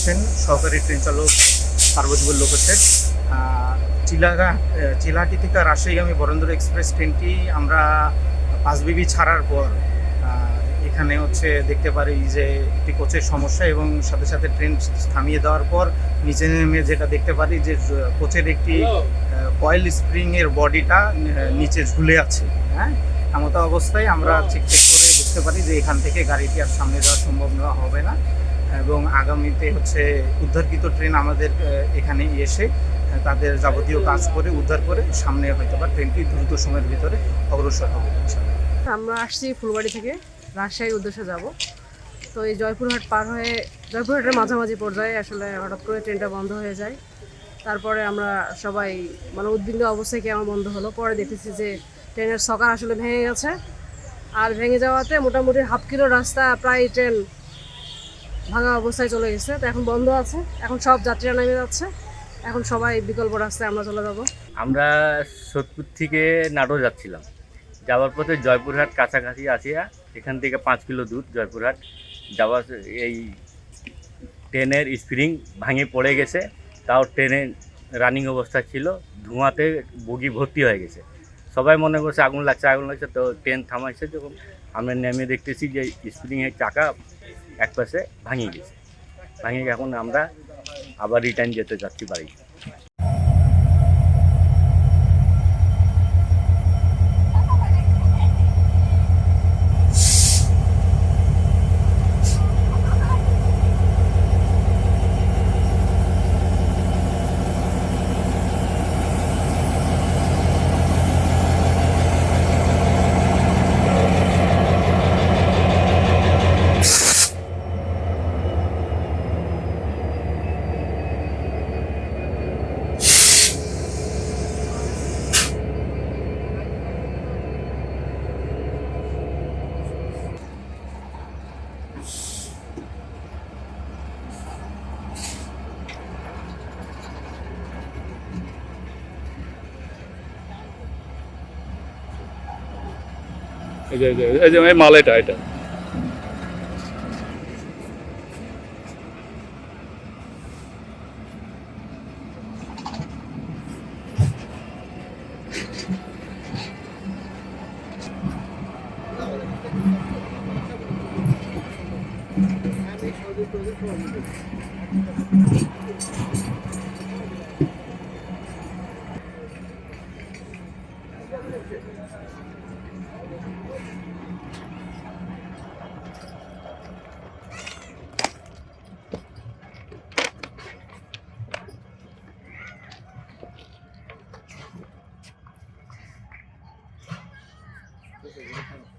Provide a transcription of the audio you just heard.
হোসেন, সহকারী ট্রেন চালক, পার্বতীপুর লোকোশেড। চিলাহাটি থেকে রাজশাহীগামী বরেন্দ্র এক্সপ্রেস ট্রেনটি আমরা পাঁচবিবি ছাড়ার পর এখানে দেখতে পারি যে একটি কোচের সমস্যা, এবং সাথে সাথে ট্রেন থামিয়ে দেওয়ার পর নিচে নেমে যেটা দেখতে পারি যে কোচের একটি কয়েল স্প্রিংয়ের বডিটা নিচে ঝুলে আছে। হ্যাঁ, এমতো অবস্থায় আমরা চেক করে বুঝতে পারি যে এখান থেকে গাড়িটি আর সামনে যাওয়া সম্ভব হবে না, এবং আগামীতে উদ্ধারকৃত ট্রেন আমাদের এখানে এসে তাদের যাবতীয় কাজ করে উদ্ধার করে সামনে হয়তো বা ট্রেনটি দ্রুত সময়ের ভিতরে অগ্রসর হবে। আমরা আসছি ফুলবাড়ি থেকে রাজশাহীর উদ্দেশ্যে যাব। তো এই জয়পুরহাট পার হয়ে জয়পুরহাটের মাঝামাঝি পর্যায়ে আসলে হঠাৎ করে ট্রেনটা বন্ধ হয়ে যায়। তারপরে আমরা সবাই উদ্বিগ্ন অবস্থায় কেমন বন্ধ হলো, পরে দেখেছি যে ট্রেনের সকার আসলে ভেঙে গেছে। আর ভেঙে যাওয়াতে মোটামুটি হাফ কিলো রাস্তা প্রায় ট্রেন ভাঙা অবস্থায় চলে গেছে। তো এখন বন্ধ আছে, এখন সব যাত্রীরা নেমে যাচ্ছে, এখন সবাই বিকল্প রাস্তায় আমরা চলে যাব। আমরা সোদপুর থেকে নাটোর যাচ্ছিলাম, যাওয়ার পথে জয়পুরহাট কাছাকাছি আসিয়া এখান থেকে 5 কিলো দূর জয়পুরহাট যাওয়ার এই ট্রেনের স্প্রিং ভাঙে পড়ে গেছে। তাও ট্রেনের রানিং অবস্থা ছিল, ধোঁয়াতে বগি ভর্তি হয়ে গেছে। সবাই মনে করছে আগুন লাগছে। তো ট্রেন থামাইছে, যখন আমরা নেমে দেখতেছি যে স্প্রিংয়ের চাকা একপাশে ভাঙিয়ে গেছে। এখন আমরা আবার রিটার্ন যেতে যাচ্ছি বাড়ি। এই যে মাল এটা Gracias.